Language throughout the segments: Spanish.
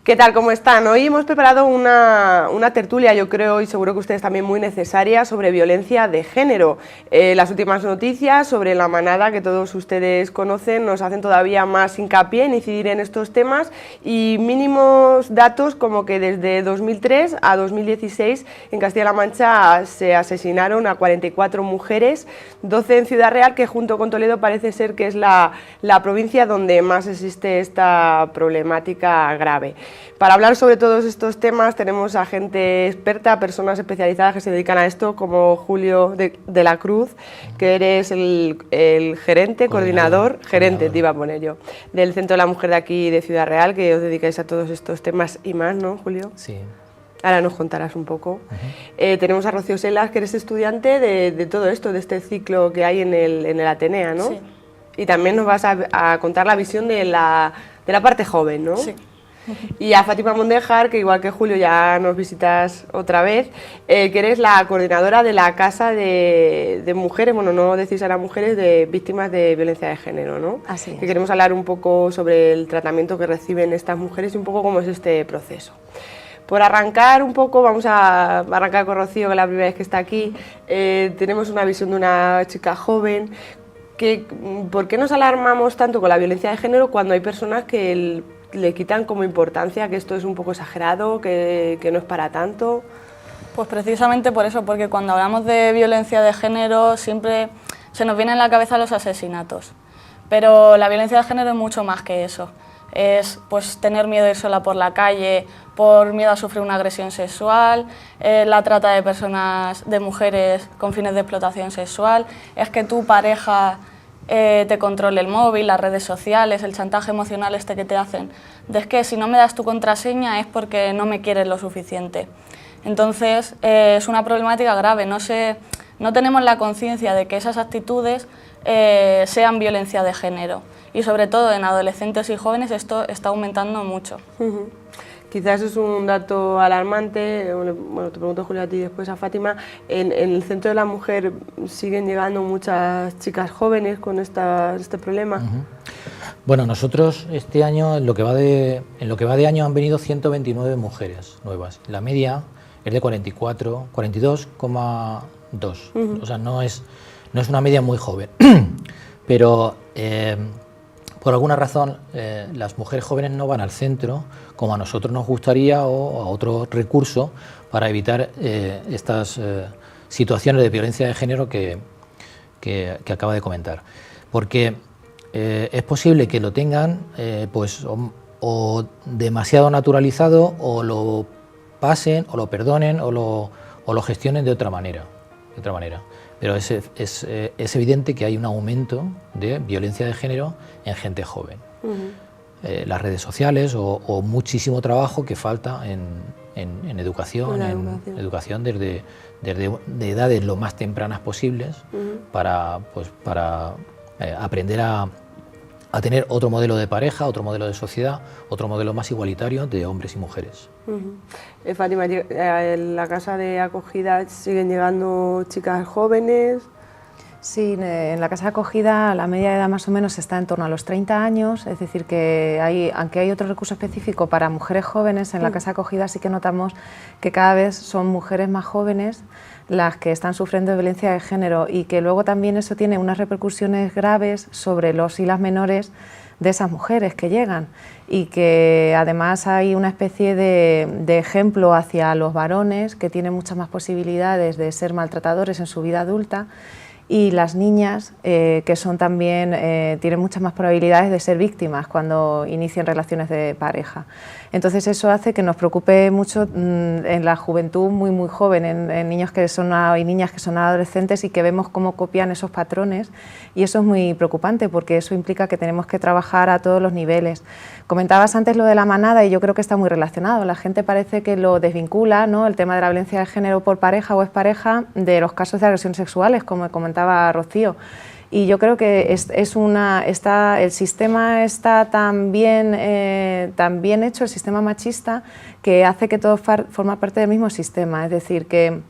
¿Qué tal? ¿Cómo están? Hoy hemos preparado una tertulia, yo creo, y seguro que ustedes también muy necesaria, sobre violencia de género. Las últimas noticias sobre la manada que todos ustedes conocen nos hacen todavía más hincapié en incidir en estos temas, y mínimos datos como que desde 2003 a 2016 en Castilla-La Mancha se asesinaron a 44 mujeres, 12 en Ciudad Real, que junto con Toledo parece ser que es la provincia donde más existe esta problemática grave. Para hablar sobre todos estos temas tenemos a gente experta, personas especializadas que se dedican a esto, como Julio de la Cruz, que eres el gerente, coordinador, gerente te iba a poner yo, del Centro de la Mujer de aquí de Ciudad Real, que os dedicáis a todos estos temas y más, ¿no, Julio? Sí. Ahora nos contarás un poco. Tenemos a Rocío Selas, que eres estudiante de todo esto, de este ciclo que hay en el Atenea, ¿no? Sí. Y también nos vas a contar la visión de la parte joven, ¿no? Sí. Y a Fátima Mondejar, que igual que Julio ya nos visitas otra vez, que eres la coordinadora de la Casa de Mujeres, bueno, no decís a las mujeres, de víctimas de violencia de género, ¿no? Así es. Que queremos hablar un poco sobre el tratamiento que reciben estas mujeres y un poco cómo es este proceso. Por arrancar un poco, vamos a arrancar con Rocío, que es la primera vez que está aquí. Tenemos una visión de una chica joven. ¿Por qué nos alarmamos tanto con la violencia de género cuando hay personas que le quitan como importancia, que esto es un poco exagerado, que no es para tanto? Pues precisamente por eso, porque cuando hablamos de violencia de género siempre se nos vienen a la cabeza los asesinatos, pero la violencia de género es mucho más que eso. Es pues tener miedo de ir sola por la calle, por miedo a sufrir una agresión sexual, la trata de personas, de mujeres con fines de explotación sexual, es que tu pareja te controle el móvil, las redes sociales, el chantaje emocional este que te hacen, de es que si no me das tu contraseña es porque no me quieres lo suficiente. Entonces es una problemática grave, no tenemos la conciencia de que esas actitudes sean violencia de género, y sobre todo en adolescentes y jóvenes esto está aumentando mucho. Quizás es un dato alarmante. Bueno, te pregunto, Julia, a ti y después a Fátima. En el Centro de la Mujer siguen llegando muchas chicas jóvenes con este problema. Bueno, nosotros este año, en lo que va de año, han venido 129 mujeres nuevas. La media es de 42,2. O sea, no es una media muy joven. Pero por alguna razón las mujeres jóvenes no van al centro como a nosotros nos gustaría, o a otro recurso para evitar estas situaciones de violencia de género que acaba de comentar. Porque es posible que lo tengan pues o demasiado naturalizado, o lo pasen, o lo perdonen, o lo gestionen de otra manera. Pero es evidente que hay un aumento de violencia de género en gente joven. Las redes sociales o muchísimo trabajo que falta en educación, educación desde de edades lo más tempranas posibles, para aprender a tener otro modelo de pareja, otro modelo de sociedad, otro modelo más igualitario de hombres y mujeres. Fátima, en la casa de acogida siguen llegando chicas jóvenes. Sí, en la casa de acogida la media de edad más o menos está en torno a los 30 años, es decir que aunque hay otro recurso específico para mujeres jóvenes, en la casa de acogida sí que notamos que cada vez son mujeres más jóvenes las que están sufriendo de violencia de género, y que luego también eso tiene unas repercusiones graves sobre los y las menores de esas mujeres que llegan, y que además hay una especie de ejemplo hacia los varones, que tienen muchas más posibilidades de ser maltratadores en su vida adulta, y las niñas que son también tienen muchas más probabilidades de ser víctimas cuando inician relaciones de pareja. Entonces eso hace que nos preocupe mucho en la juventud muy joven, en niños y niñas que son adolescentes, y que vemos cómo copian esos patrones, y eso es muy preocupante porque eso implica que tenemos que trabajar a todos los niveles. Comentabas antes lo de la manada, y yo creo que está muy relacionado. La gente parece que lo desvincula, ¿no?, el tema de la violencia de género por pareja o expareja de los casos de agresiones sexuales, como comentaba Rocío. Y yo creo que el sistema está tan bien hecho, el sistema machista, que hace que todo forma parte del mismo sistema. Es decir, que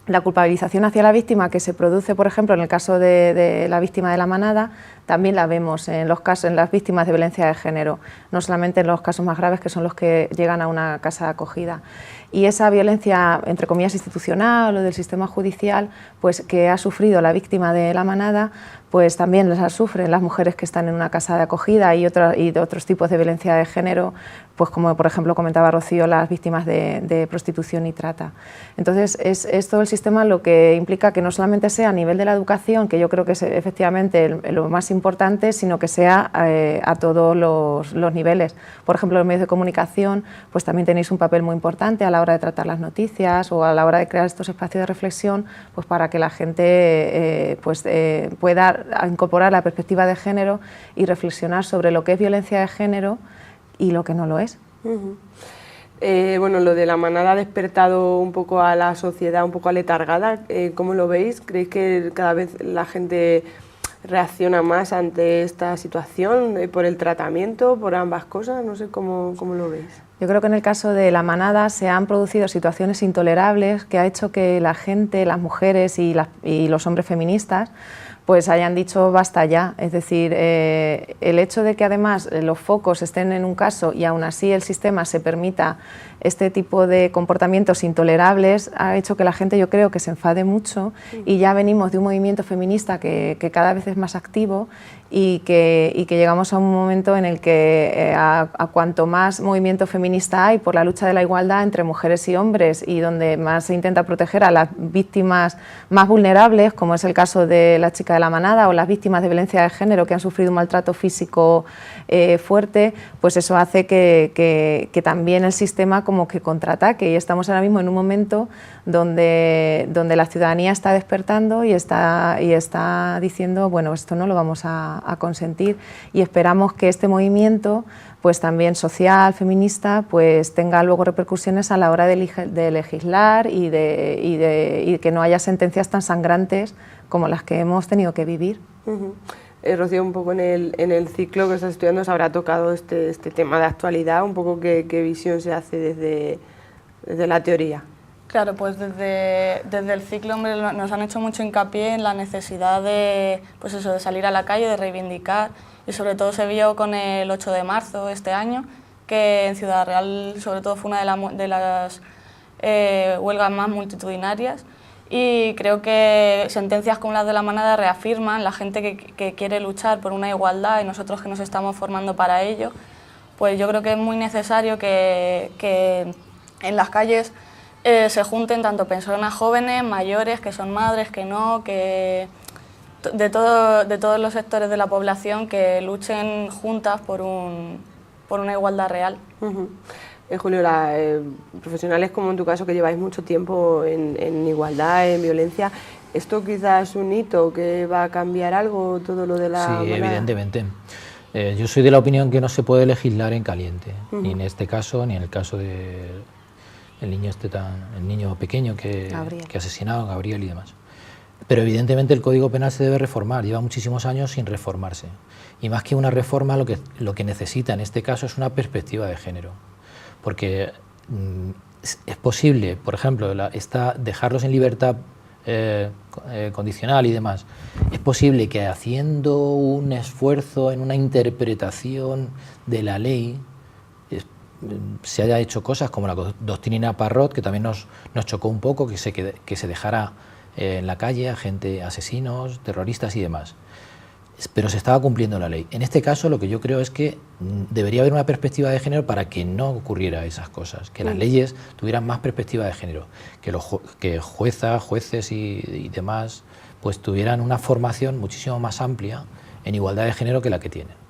la culpabilización hacia la víctima que se produce, por ejemplo, en el caso de la víctima de la manada, también la vemos en las víctimas de violencia de género, no solamente en los casos más graves, que son los que llegan a una casa de acogida. Y esa violencia, entre comillas, institucional o del sistema judicial, pues que ha sufrido la víctima de la manada, pues también la sufren las mujeres que están en una casa de acogida y de otros tipos de violencia de género, pues como por ejemplo comentaba Rocío, las víctimas de prostitución y trata. Entonces es todo el sistema lo que implica que no solamente sea a nivel de la educación, que yo creo que es efectivamente lo más importante, sino que sea a todos los niveles. Por ejemplo, los medios de comunicación, pues también tenéis un papel muy importante a la hora de tratar las noticias o a la hora de crear estos espacios de reflexión, pues para que la gente pueda incorporar la perspectiva de género y reflexionar sobre lo que es violencia de género y lo que no lo es. Bueno, lo de la manada ha despertado un poco a la sociedad un poco aletargada. ¿Cómo lo veis? ¿Creéis que cada vez la gente reacciona más ante esta situación por el tratamiento, por ambas cosas? No sé cómo lo veis. Yo creo que en el caso de la manada se han producido situaciones intolerables que ha hecho que la gente, las mujeres y los hombres feministas pues hayan dicho basta ya. Es decir, el hecho de que además los focos estén en un caso y aún así el sistema se permita este tipo de comportamientos intolerables ha hecho que la gente, yo creo, que se enfade mucho, y ya venimos de un movimiento feminista que cada vez es más activo y que llegamos a un momento en el que a cuanto más movimiento feminista hay por la lucha de la igualdad entre mujeres y hombres, y donde más se intenta proteger a las víctimas más vulnerables, como es el caso de la chica de la manada o las víctimas de violencia de género que han sufrido un maltrato físico fuerte, pues eso hace que también el sistema como que contraataque, y estamos ahora mismo en un momento donde la ciudadanía está despertando y está diciendo, bueno, esto no lo vamos a consentir, y esperamos que este movimiento pues también social, feminista, pues tenga luego repercusiones a la hora de legislar y que no haya sentencias tan sangrantes como las que hemos tenido que vivir. Rocío, un poco en el ciclo que estás estudiando se habrá tocado este tema de actualidad, un poco qué visión se hace desde la teoría. Claro, pues desde el ciclo, hombre, nos han hecho mucho hincapié en la necesidad de salir a la calle, de reivindicar, y sobre todo se vio con el 8 de marzo de este año, que en Ciudad Real sobre todo fue una de las huelgas más multitudinarias, y creo que sentencias como las de la manada reafirman la gente que quiere luchar por una igualdad, y nosotros que nos estamos formando para ello, pues yo creo que es muy necesario que en las calles se junten tanto personas jóvenes, mayores, que son madres, que no, que de todos los sectores de la población, que luchen juntas por una igualdad real. Julio, profesionales como en tu caso, que lleváis mucho tiempo en igualdad, en violencia, ¿esto quizás es un hito que va a cambiar algo, todo lo de la manada? Sí, evidentemente. Yo soy de la opinión que no se puede legislar en caliente, ni en este caso, ni en el caso de el niño pequeño que asesinaron, Gabriel y demás. Pero evidentemente el Código Penal se debe reformar, lleva muchísimos años sin reformarse. Y más que una reforma, lo que necesita en este caso es una perspectiva de género. Porque es posible, por ejemplo, dejarlos en libertad condicional y demás, es posible que haciendo un esfuerzo en una interpretación de la ley se haya hecho cosas como la doctrina Parrot, que también nos chocó un poco, que se dejara en la calle a gente, asesinos, terroristas y demás. Pero se estaba cumpliendo la ley. En este caso lo que yo creo es que debería haber una perspectiva de género para que no ocurriera esas cosas, que las leyes tuvieran más perspectiva de género, que jueces y demás pues tuvieran una formación muchísimo más amplia en igualdad de género que la que tienen.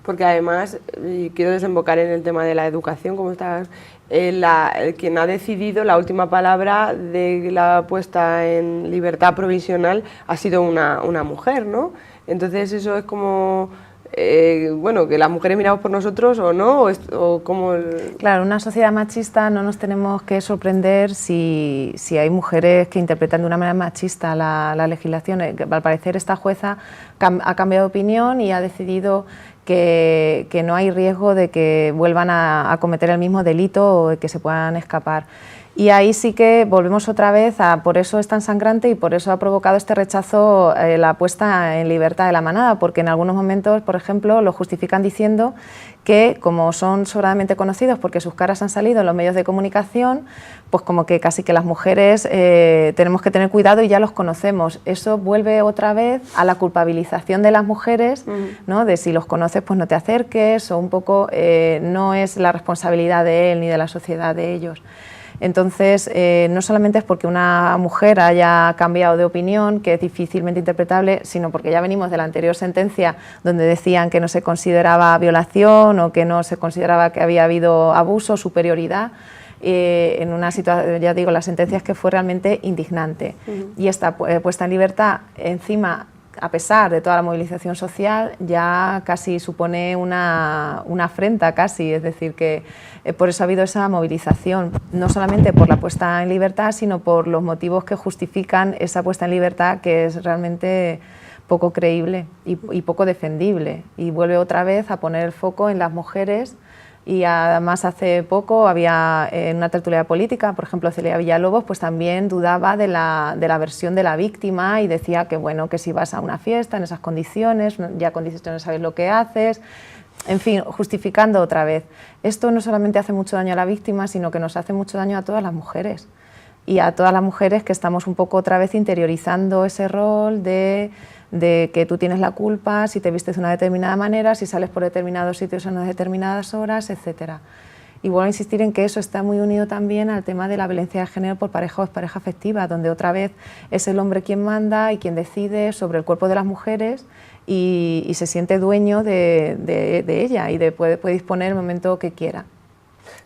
Porque además, y quiero desembocar en el tema de la educación, como estás, quien ha decidido la última palabra de la puesta en libertad provisional ha sido una mujer, ¿no? Entonces eso es como, bueno, que las mujeres miramos por nosotros o no, o como... Claro, en una sociedad machista no nos tenemos que sorprender si hay mujeres que interpretan de una manera machista la legislación. Al parecer esta jueza ha cambiado de opinión y ha decidido que no hay riesgo de que vuelvan a cometer el mismo delito o de que se puedan escapar. Y ahí sí que volvemos otra vez a, por eso es tan sangrante y por eso ha provocado este rechazo la puesta en libertad de la manada, porque en algunos momentos, por ejemplo, lo justifican diciendo que como son sobradamente conocidos porque sus caras han salido en los medios de comunicación, pues como que casi que las mujeres tenemos que tener cuidado y ya los conocemos. Eso vuelve otra vez a la culpabilización de las mujeres, ¿no? De si los conoces pues no te acerques, o un poco no es la responsabilidad de él ni de la sociedad de ellos. Entonces, no solamente es porque una mujer haya cambiado de opinión, que es difícilmente interpretable, sino porque ya venimos de la anterior sentencia donde decían que no se consideraba violación o que no se consideraba que había habido abuso, superioridad. En una situación, ya digo, la sentencia es que fue realmente indignante. Y esta puesta en libertad, encima, a pesar de toda la movilización social, ya casi supone una afrenta, casi, es decir, que por eso ha habido esa movilización, no solamente por la puesta en libertad, sino por los motivos que justifican esa puesta en libertad, que es realmente poco creíble y poco defendible, y vuelve otra vez a poner el foco en las mujeres. Y además hace poco había en una tertulia política, por ejemplo Celia Villalobos, pues también dudaba de la versión de la víctima y decía que bueno, que si vas a una fiesta en esas condiciones, ya condiciones sabes lo que haces, en fin, justificando otra vez. Esto no solamente hace mucho daño a la víctima, sino que nos hace mucho daño a todas las mujeres. Y a todas las mujeres que estamos un poco otra vez interiorizando ese rol de que tú tienes la culpa si te vistes de una determinada manera, si sales por determinados sitios a unas determinadas horas, etc. Y vuelvo a insistir en que eso está muy unido también al tema de la violencia de género por pareja o expareja afectiva, donde otra vez es el hombre quien manda y quien decide sobre el cuerpo de las mujeres y se siente dueño de ella y puede disponer el momento que quiera.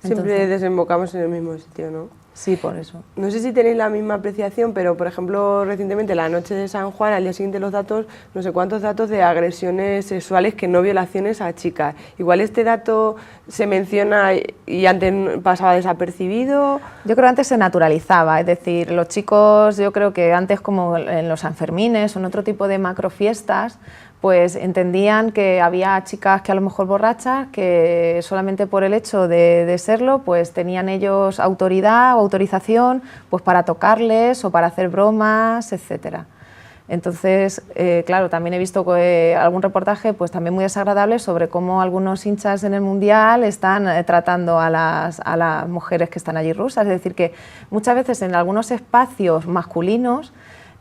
Siempre desembocamos en el mismo sitio, ¿no? Sí, por eso. No sé si tenéis la misma apreciación, pero por ejemplo recientemente la noche de San Juan, al día siguiente los datos, no sé cuántos datos de agresiones sexuales que no violaciones a chicas. Igual este dato se menciona y antes pasaba desapercibido. Yo creo que antes se naturalizaba, es decir, los chicos, yo creo que antes como en los Sanfermines o en otro tipo de macrofiestas, pues entendían que había chicas que a lo mejor borrachas, que solamente por el hecho de serlo, pues tenían ellos autoridad o autorización pues para tocarles o para hacer bromas, etcétera. Entonces, claro, también he visto algún reportaje pues también muy desagradable sobre cómo algunos hinchas en el Mundial están tratando a las mujeres que están allí rusas, es decir, que muchas veces en algunos espacios masculinos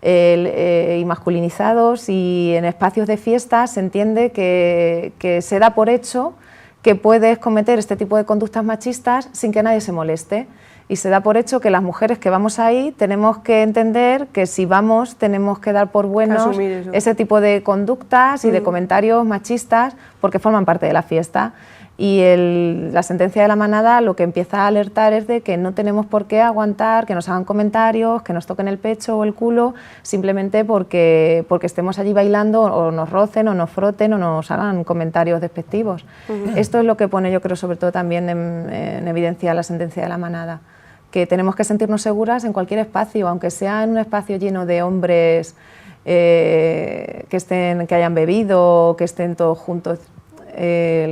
y masculinizados y en espacios de fiesta se entiende que se da por hecho que puedes cometer este tipo de conductas machistas sin que nadie se moleste, y se da por hecho que las mujeres que vamos ahí tenemos que entender que si vamos tenemos que dar por buenos ese tipo de conductas y de comentarios machistas porque forman parte de la fiesta. Y la sentencia de la manada lo que empieza a alertar es de que no tenemos por qué aguantar que nos hagan comentarios, que nos toquen el pecho o el culo, simplemente porque estemos allí bailando o nos rocen o nos froten o nos hagan comentarios despectivos. Esto es lo que pone, yo creo, sobre todo también en evidencia la sentencia de la manada, que tenemos que sentirnos seguras en cualquier espacio, aunque sea en un espacio lleno de hombres que hayan bebido, que estén todos juntos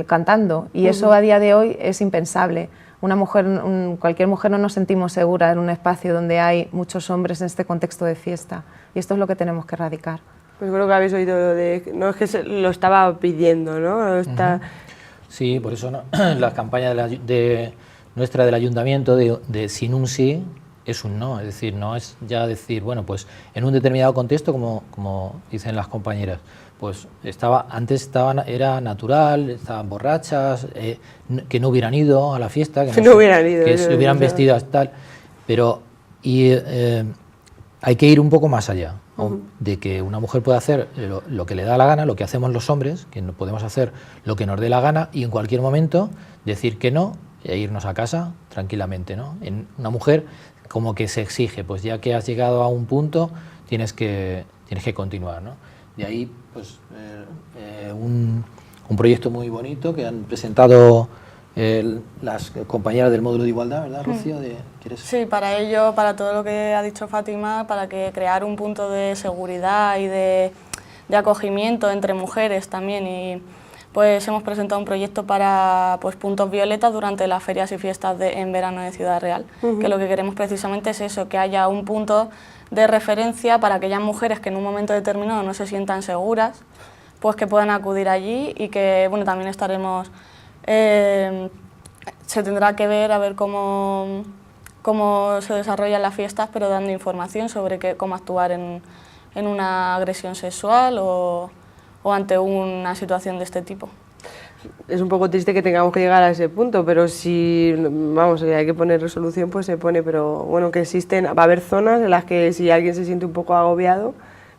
cantando, y eso a día de hoy es impensable. Una mujer, cualquier mujer no nos sentimos seguras en un espacio donde hay muchos hombres en este contexto de fiesta, y esto es lo que tenemos que erradicar. Pues creo que habéis oído lo de, no es que lo estaba pidiendo, ¿no? Sí, por eso las campañas nuestra del ayuntamiento de sin un sí es un no, es decir, no es ya decir, bueno, pues en un determinado contexto, como dicen las compañeras, pues era natural, estaban borrachas, que no hubieran ido a la fiesta, que no hubieran ido, que se hubieran vestido tal, pero hay que ir un poco más allá, de que una mujer puede hacer lo que le da la gana, lo que hacemos los hombres, que no podemos hacer lo que nos dé la gana y en cualquier momento decir que no e irnos a casa tranquilamente, ¿no? En una mujer como que se exige, pues ya que has llegado a un punto tienes que continuar, ¿no? De ahí pues un proyecto muy bonito que han presentado las compañeras del módulo de igualdad, ¿verdad, Rocío? ¿Quieres? Sí, para ello, para todo lo que ha dicho Fátima, para crear un punto de seguridad y de acogimiento entre mujeres también, y pues hemos presentado un proyecto para pues, puntos violetas durante las ferias y fiestas en verano de Ciudad Real, que lo que queremos precisamente es eso, que haya un punto de referencia para aquellas mujeres que en un momento determinado no se sientan seguras, pues que puedan acudir allí y que bueno, también estaremos, se tendrá que ver a ver cómo se desarrollan las fiestas, pero dando información sobre cómo actuar en una agresión sexual o ante una situación de este tipo. Es un poco triste que tengamos que llegar a ese punto, pero si vamos, hay que poner resolución, pues se pone, pero bueno, que existen, va a haber zonas en las que si alguien se siente un poco agobiado,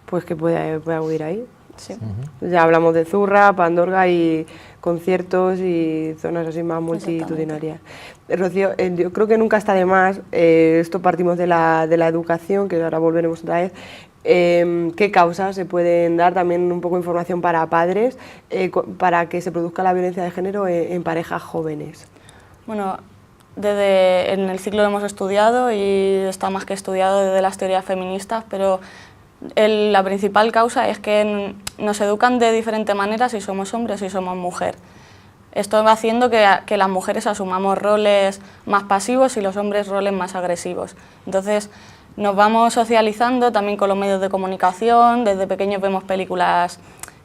pues que pueda acudir ahí. Sí. Ya hablamos de Zurra, Pandorga y conciertos y zonas así más multitudinarias. Rocío, yo creo que nunca está de más, esto partimos de la educación, que ahora volveremos otra vez, qué causas se pueden dar, también un poco de información para padres, para que se produzca la violencia de género en parejas jóvenes. Bueno, en el ciclo lo hemos estudiado y está más que estudiado desde las teorías feministas, pero la principal causa es que nos educan de diferente manera si somos hombres o si somos mujer. Esto va haciendo que las mujeres asumamos roles más pasivos y los hombres roles más agresivos. Entonces, nos vamos socializando también con los medios de comunicación, desde pequeños vemos películas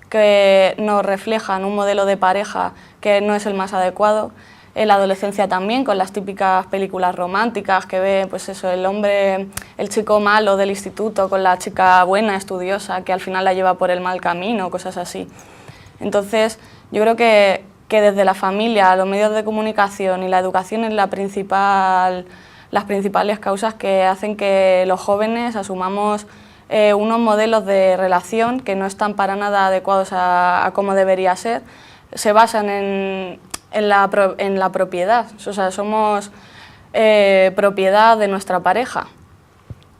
que nos reflejan un modelo de pareja que no es el más adecuado. En la adolescencia también, con las típicas películas románticas que ve pues eso, el hombre, el chico malo del instituto con la chica buena, estudiosa, que al final la lleva por el mal camino, cosas así. Entonces, yo creo que desde la familia, los medios de comunicación y la educación es las principales causas que hacen que los jóvenes asumamos unos modelos de relación que no están para nada adecuados a cómo debería ser. Se basan en la propiedad, o sea, somos propiedad de nuestra pareja.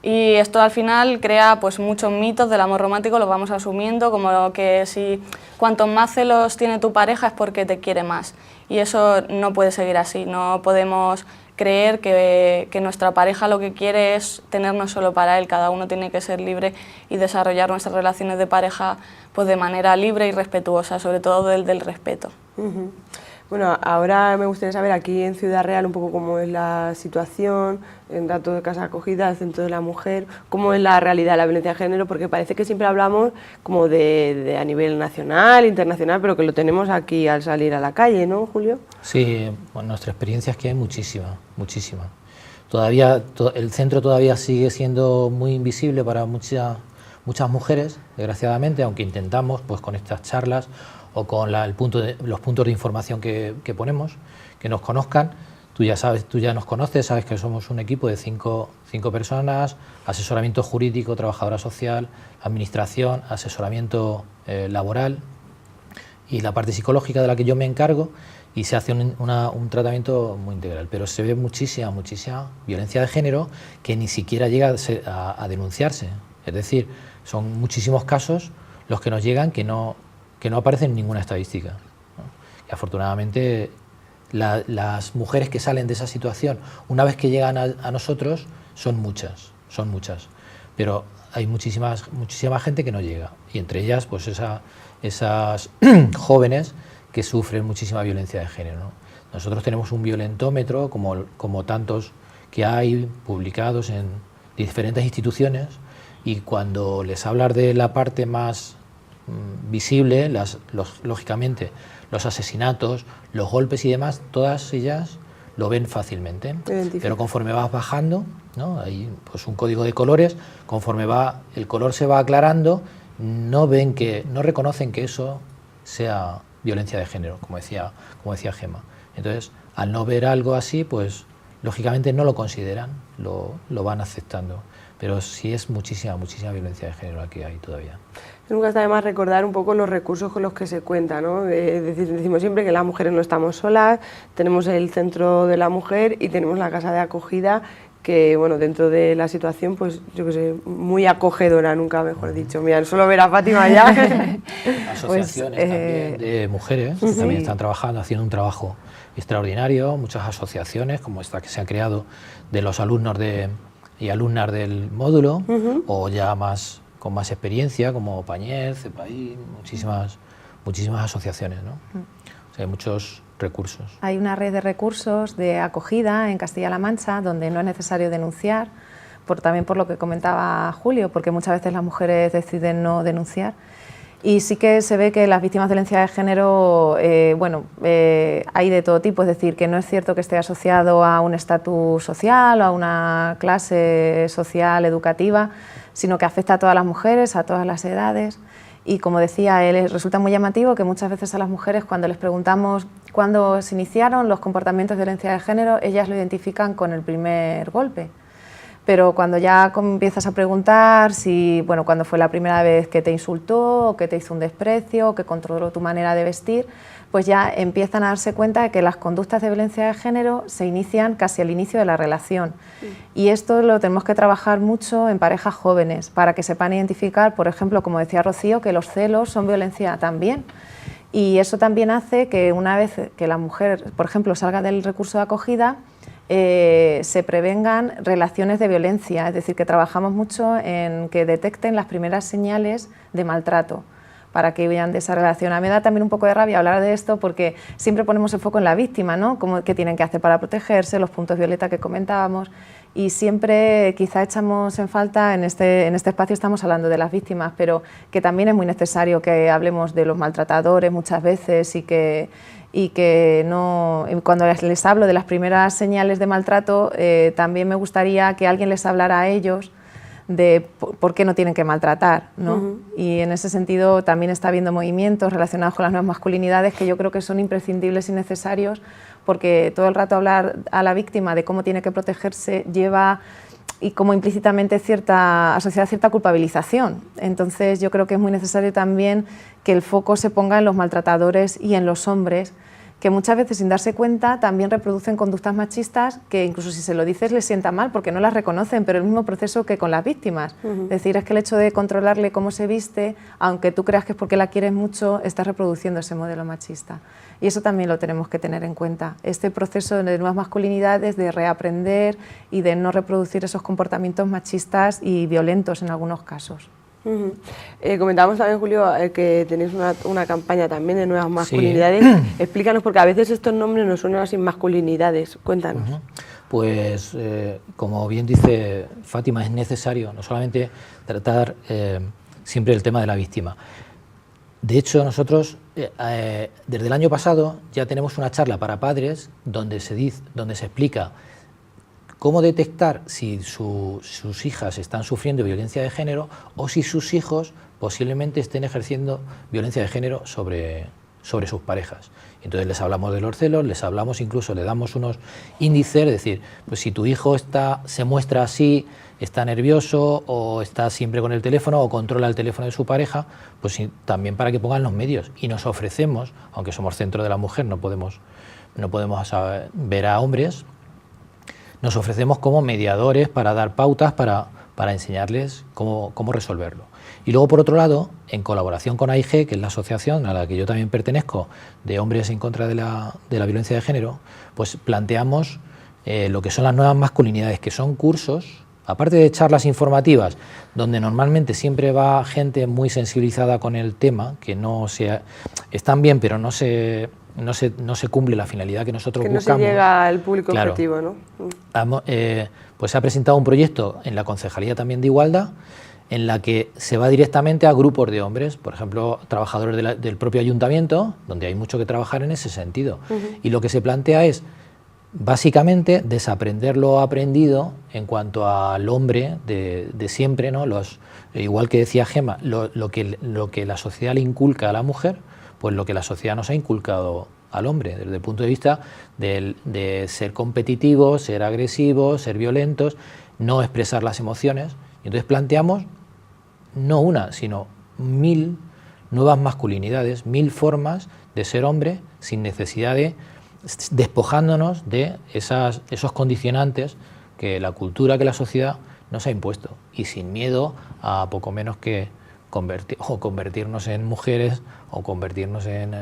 Y esto al final crea pues, muchos mitos del amor romántico, los vamos asumiendo, como que si cuantos más celos tiene tu pareja es porque te quiere más. Y eso no puede seguir así, no podemos creer que nuestra pareja lo que quiere es tenernos solo para él, cada uno tiene que ser libre y desarrollar nuestras relaciones de pareja pues, de manera libre y respetuosa, sobre todo del respeto. Bueno, ahora me gustaría saber aquí en Ciudad Real un poco cómo es la situación, en datos de casa acogida, centro de la mujer, cómo es la realidad de la violencia de género, porque parece que siempre hablamos como de a nivel nacional, internacional, pero que lo tenemos aquí al salir a la calle, ¿no, Julio? Sí, bueno, nuestra experiencia es que hay muchísima. Todavía, el centro todavía sigue siendo muy invisible para muchas mujeres, desgraciadamente, aunque intentamos pues con estas charlas o con los puntos de información que ponemos, que nos conozcan. Tú ya nos conoces, sabes que somos un equipo de cinco personas, asesoramiento jurídico, trabajadora social, administración, asesoramiento laboral y la parte psicológica de la que yo me encargo, y se hace un tratamiento muy integral, pero se ve muchísima violencia de género que ni siquiera llega a denunciarse. Es decir, son muchísimos casos los que nos llegan que no aparecen en ninguna estadística, ¿no? Y afortunadamente las mujeres que salen de esa situación, una vez que llegan a nosotros, son muchas, pero hay muchísima gente que no llega, y entre ellas pues esas jóvenes que sufren muchísima violencia de género, ¿no? Nosotros tenemos un violentómetro como tantos que hay publicados en diferentes instituciones, y cuando les hablas de la parte más visible, lógicamente los asesinatos, los golpes y demás, todas ellas lo ven fácilmente, pero conforme vas bajando, ¿no? Hay pues un código de colores, conforme el color se va aclarando, no reconocen que eso sea violencia de género, como decía Gemma. Entonces, al no ver algo así, pues lógicamente no lo consideran, lo van aceptando, pero sí es muchísima violencia de género la que hay todavía. Nunca está de más recordar un poco los recursos con los que se cuenta, ¿no? Decimos siempre que las mujeres no estamos solas, tenemos el centro de la mujer y tenemos la casa de acogida, que bueno, dentro de la situación, pues yo que sé, muy acogedora, nunca mejor dicho. Mira, solo ver a Fátima ya. Asociaciones también de mujeres que también están trabajando, haciendo un trabajo extraordinario, muchas asociaciones como esta que se ha creado de los alumnos y alumnas del módulo, o ya con más experiencia, como Pañez, CEPAI, muchísimas asociaciones, ¿no? O sea, hay muchos recursos. Hay una red de recursos de acogida en Castilla-La Mancha donde no es necesario denunciar, también por lo que comentaba Julio, porque muchas veces las mujeres deciden no denunciar. Y sí que se ve que las víctimas de violencia de género, hay de todo tipo, es decir, que no es cierto que esté asociado a un estatus social o a una clase social educativa, sino que afecta a todas las mujeres, a todas las edades. Y como decía él, resulta muy llamativo que muchas veces a las mujeres, cuando les preguntamos cuándo se iniciaron los comportamientos de violencia de género, ellas lo identifican con el primer golpe. Pero cuando ya empiezas a preguntar cuándo fue la primera vez que te insultó, o que te hizo un desprecio, o que controló tu manera de vestir, pues ya empiezan a darse cuenta de que las conductas de violencia de género se inician casi al inicio de la relación. Y esto lo tenemos que trabajar mucho en parejas jóvenes, para que sepan identificar, por ejemplo, como decía Rocío, que los celos son violencia también. Y eso también hace que una vez que la mujer, por ejemplo, salga del recurso de acogida, se prevengan relaciones de violencia, es decir, que trabajamos mucho en que detecten las primeras señales de maltrato para que huyan de esa relación. A mí me da también un poco de rabia hablar de esto porque siempre ponemos el foco en la víctima, ¿no? ¿Qué tienen que hacer para protegerse? Los puntos violeta que comentábamos, y siempre quizá echamos en falta, en este espacio estamos hablando de las víctimas, pero que también es muy necesario que hablemos de los maltratadores muchas veces y que no, cuando les hablo de las primeras señales de maltrato, también me gustaría que alguien les hablara a ellos de por qué no tienen que maltratar, ¿no? Y en ese sentido también está habiendo movimientos relacionados con las nuevas masculinidades que yo creo que son imprescindibles y necesarios, porque todo el rato hablar a la víctima de cómo tiene que protegerse lleva y como implícitamente asociada cierta culpabilización. Entonces yo creo que es muy necesario también que el foco se ponga en los maltratadores y en los hombres, que muchas veces sin darse cuenta también reproducen conductas machistas que incluso si se lo dices les sienta mal porque no las reconocen, pero el mismo proceso que con las víctimas. Es decir, es que el hecho de controlarle cómo se viste, aunque tú creas que es porque la quieres mucho, estás reproduciendo ese modelo machista. Y eso también lo tenemos que tener en cuenta. Este proceso de nuevas masculinidades, de reaprender y de no reproducir esos comportamientos machistas y violentos en algunos casos. Comentábamos también, Julio, que tenéis una campaña también de nuevas masculinidades. Sí. Explícanos, porque a veces estos nombres nos suenan así masculinidades. Cuéntanos. Pues, como bien dice Fátima, es necesario no solamente tratar siempre el tema de la víctima. De hecho, nosotros desde el año pasado ya tenemos una charla para padres donde se explica cómo detectar si sus hijas están sufriendo violencia de género o si sus hijos posiblemente estén ejerciendo violencia de género sobre sus parejas. Entonces les hablamos de los celos, les hablamos incluso, le damos unos índices, es decir, pues si tu hijo se muestra así, está nervioso o está siempre con el teléfono o controla el teléfono de su pareja, pues también para que pongan los medios. Y nos ofrecemos, aunque somos centro de la mujer, no podemos ver a hombres, nos ofrecemos como mediadores para dar pautas, para enseñarles cómo resolverlo. Y luego, por otro lado, en colaboración con AIG, que es la asociación a la que yo también pertenezco, de hombres en contra de la violencia de género, pues planteamos lo que son las nuevas masculinidades, que son cursos, aparte de charlas informativas, donde normalmente siempre va gente muy sensibilizada con el tema, que están bien, pero no se cumple la finalidad que nosotros buscamos. Que no se llega al público objetivo, ¿no? Pues se ha presentado un proyecto en la Concejalía también de Igualdad, en la que se va directamente a grupos de hombres, por ejemplo, trabajadores del propio ayuntamiento, donde hay mucho que trabajar en ese sentido. Y lo que se plantea es, básicamente, desaprender lo aprendido en cuanto al hombre de siempre, ¿no? Igual que decía Gemma, lo que la sociedad le inculca a la mujer, pues lo que la sociedad nos ha inculcado al hombre, desde el punto de vista de ser competitivos, ser agresivos, ser violentos, no expresar las emociones. Y entonces planteamos no una, sino 1000 nuevas masculinidades, 1000 formas de ser hombre sin necesidad de despojándonos de esos condicionantes que la cultura, que la sociedad nos ha impuesto, y sin miedo a poco menos que convertirnos en mujeres o convertirnos en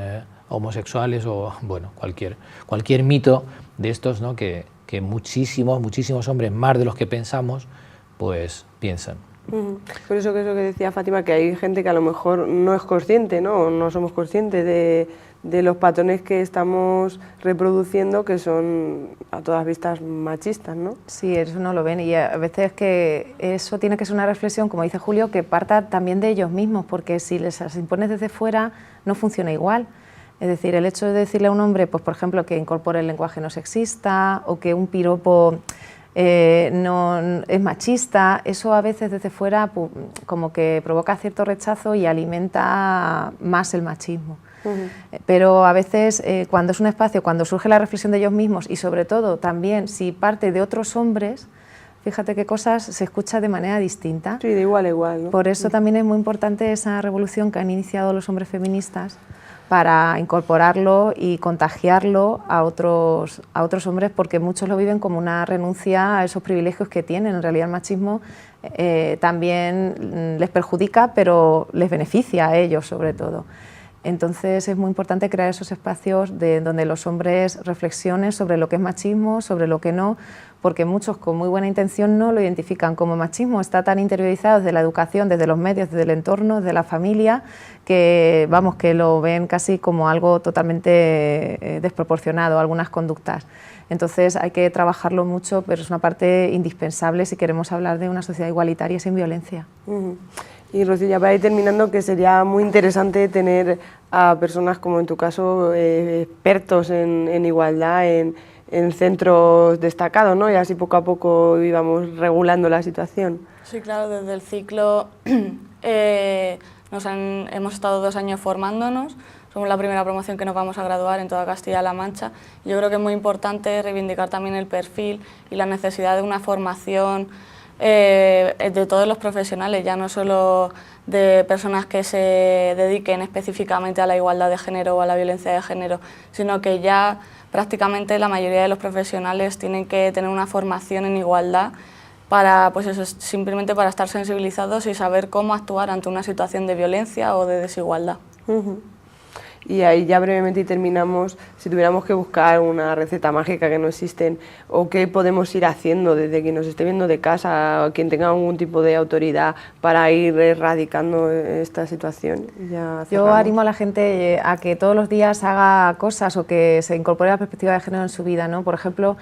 homosexuales o bueno, cualquier mito de estos, ¿no? que muchísimos hombres, más de los que pensamos, pues piensan. Por eso que es lo que decía Fátima, que hay gente que a lo mejor no es consciente, ¿no? No somos conscientes de los patrones que estamos reproduciendo, que son a todas vistas machistas, ¿no? Sí, eso no lo ven, y a veces que eso tiene que ser una reflexión, como dice Julio, que parta también de ellos mismos, porque si les las impones desde fuera no funciona igual. Es decir, el hecho de decirle a un hombre, pues por ejemplo, que incorpore el lenguaje no sexista, o que un piropo no es machista, eso a veces desde fuera como que provoca cierto rechazo y alimenta más el machismo. Pero a veces cuando es un espacio, cuando surge la reflexión de ellos mismos, y sobre todo también si parte de otros hombres, fíjate qué cosas se escucha de manera distinta. Sí, de igual a igual, ¿no? Por eso también es muy importante esa revolución que han iniciado los hombres feministas, para incorporarlo y contagiarlo a otros hombres, porque muchos lo viven como una renuncia a esos privilegios que tienen. En realidad el machismo también les perjudica, pero les beneficia a ellos sobre todo. Entonces es muy importante crear esos espacios donde los hombres reflexionen sobre lo que es machismo, sobre lo que no, porque muchos con muy buena intención no lo identifican como machismo, está tan interiorizado desde la educación, desde los medios, desde el entorno, desde la familia, que vamos, que lo ven casi como algo totalmente desproporcionado, algunas conductas. Entonces hay que trabajarlo mucho, pero es una parte indispensable si queremos hablar de una sociedad igualitaria sin violencia. Y Rocío, ya para ir terminando, que sería muy interesante tener a personas como en tu caso, expertos en igualdad, en centros destacados, ¿no? Y así poco a poco íbamos regulando la situación. Sí, claro, desde el ciclo hemos estado 2 años formándonos, somos la primera promoción que nos vamos a graduar en toda Castilla-La Mancha. Yo creo que es muy importante reivindicar también el perfil y la necesidad de una formación de todos los profesionales, ya no solo de personas que se dediquen específicamente a la igualdad de género o a la violencia de género, sino que ya prácticamente la mayoría de los profesionales tienen que tener una formación en igualdad para, pues eso, simplemente para estar sensibilizados y saber cómo actuar ante una situación de violencia o de desigualdad. Y ahí ya brevemente y terminamos, si tuviéramos que buscar una receta mágica que no existen, o qué podemos ir haciendo desde quien nos esté viendo de casa, o quien tenga algún tipo de autoridad para ir erradicando esta situación. Yo animo a la gente a que todos los días haga cosas o que se incorpore la perspectiva de género en su vida, ¿no? Por ejemplo,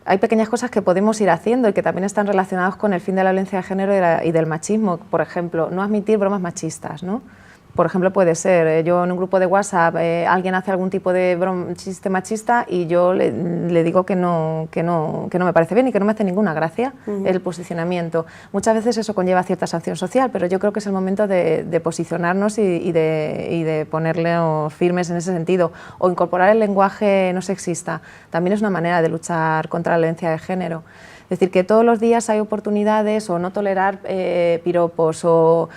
hay pequeñas cosas que podemos ir haciendo y que también están relacionadas con el fin de la violencia de género y del machismo. Por ejemplo, no admitir bromas machistas, ¿no? Por ejemplo, puede ser, yo en un grupo de WhatsApp alguien hace algún tipo de chiste machista y yo le digo que no me parece bien y que no me hace ninguna gracia el posicionamiento. Muchas veces eso conlleva cierta sanción social, pero yo creo que es el momento de posicionarnos y de ponerle firmes en ese sentido. O incorporar el lenguaje no sexista, también es una manera de luchar contra la violencia de género. Es decir, que todos los días hay oportunidades, o no tolerar piropos, o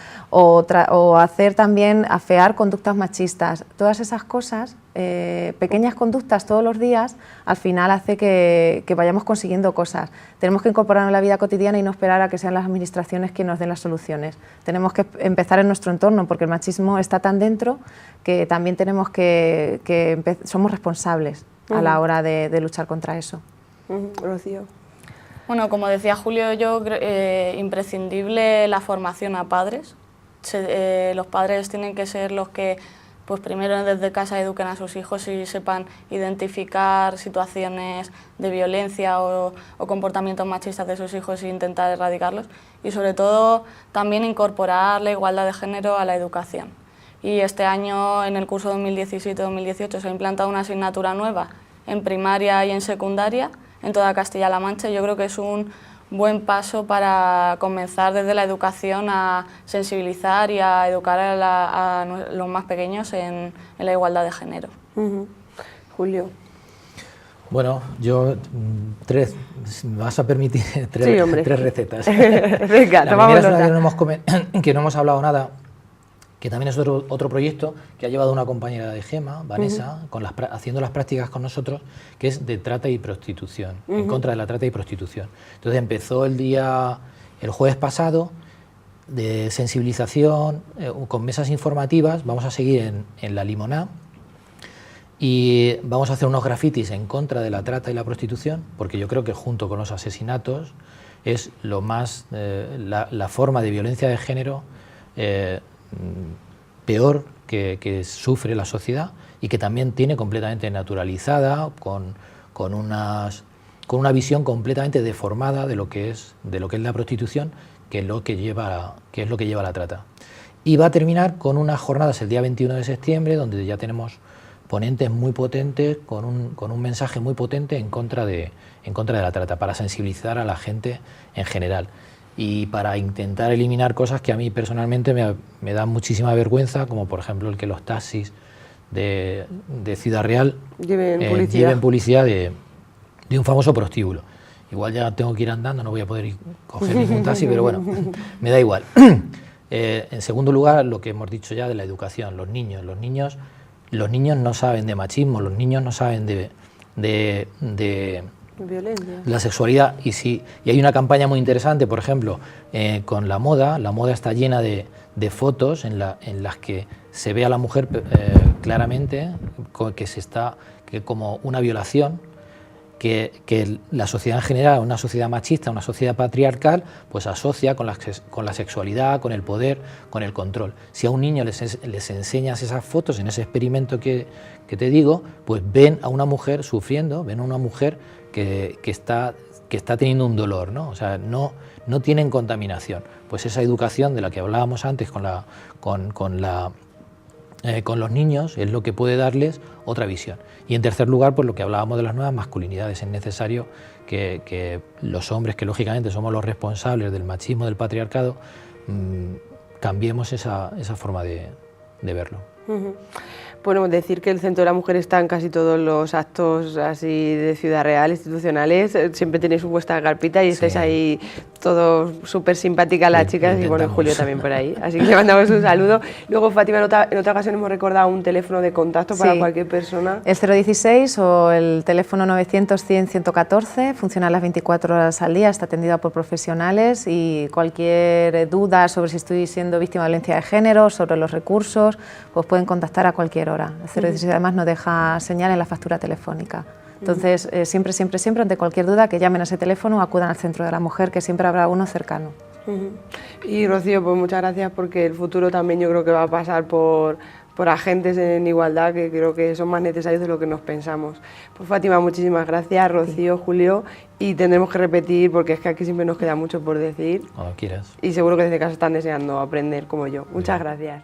hacer también, afear conductas machistas. Todas esas cosas, pequeñas conductas todos los días, al final hace que vayamos consiguiendo cosas. Tenemos que incorporarnos en la vida cotidiana y no esperar a que sean las administraciones quienes nos den las soluciones. Tenemos que empezar en nuestro entorno, porque el machismo está tan dentro que también tenemos somos responsables a la hora de luchar contra eso. Rocío. Bueno, como decía Julio, yo creo imprescindible la formación a padres. Los padres tienen que ser los que, pues primero desde casa eduquen a sus hijos y sepan identificar situaciones de violencia o comportamientos machistas de sus hijos e intentar erradicarlos. Y sobre todo también incorporar la igualdad de género a la educación. Y este año, en el curso 2017-2018, se ha implantado una asignatura nueva en primaria y en secundaria, en toda Castilla-La Mancha. Yo creo que es un buen paso para comenzar desde la educación a sensibilizar y a educar a los más pequeños en la igualdad de género. Julio. Bueno, yo me vas a permitir tres recetas. Venga, la primera es una que no hemos hablado nada, que también es otro proyecto que ha llevado una compañera de Gema, Vanessa, haciendo las prácticas con nosotros, que es de trata y prostitución, en contra de la trata y prostitución. Entonces empezó el jueves pasado, de sensibilización, con mesas informativas. Vamos a seguir en La Limoná, Y vamos a hacer unos grafitis en contra de la trata y la prostitución, porque yo creo que junto con los asesinatos es lo más, la forma de violencia de género peor que sufre la sociedad y que también tiene completamente naturalizada, con una visión completamente deformada de lo que es la prostitución, que es lo que lleva a la trata. Y va a terminar con unas jornadas el día 21 de septiembre, donde ya tenemos ponentes muy potentes, con un mensaje muy potente en contra de la trata, para sensibilizar a la gente en general y para intentar eliminar cosas que a mí personalmente me dan muchísima vergüenza, como por ejemplo el que los taxis de Ciudad Real lleven publicidad de un famoso prostíbulo. Igual ya tengo que ir andando, no voy a poder coger ningún taxi, pero bueno, me da igual. En segundo lugar, lo que hemos dicho ya de la educación, los niños no saben de machismo, los niños no saben de violencia, la sexualidad, y hay una campaña muy interesante, por ejemplo, con la moda está llena de fotos en las que se ve a la mujer claramente que como una violación, que la sociedad en general, una sociedad machista, una sociedad patriarcal, pues asocia con la sexualidad, con el poder, con el control. Si a un niño les enseñas esas fotos en ese experimento que te digo, pues ven a una mujer sufriendo, ven a una mujer que está teniendo un dolor, ¿no? O sea, no tienen contaminación. Pues esa educación de la que hablábamos antes con los niños es lo que puede darles otra visión. Y en tercer lugar, pues lo que hablábamos de las nuevas masculinidades, es necesario que los hombres, que lógicamente somos los responsables del machismo, del patriarcado, cambiemos esa forma de verlo. Bueno, decir que el Centro de la Mujer está en casi todos los actos así de Ciudad Real, institucionales, siempre tenéis vuestra carpita y estáis ahí todos súper simpáticas las chicas, y bueno, Julio también por ahí, así que le mandamos un saludo. Luego, Fátima, en otra ocasión hemos recordado un teléfono de contacto para cualquier persona. El 016 o el teléfono 900-100-114, funciona las 24 horas al día, está atendido por profesionales, y cualquier duda sobre si estoy siendo víctima de violencia de género, sobre los recursos, pues pueden contactar a cualquier hora. El 016 además nos deja señal en la factura telefónica. Entonces, siempre, ante cualquier duda, que llamen a ese teléfono o acudan al Centro de la Mujer, que siempre habrá uno cercano. Y Rocío, pues muchas gracias, porque el futuro también yo creo que va a pasar por agentes en igualdad, que creo que son más necesarios de lo que nos pensamos. Pues Fátima, muchísimas gracias, Rocío, Julio, y tendremos que repetir, porque es que aquí siempre nos queda mucho por decir. Cuando quieras. Y seguro que desde casa están deseando aprender como yo. Muchas gracias.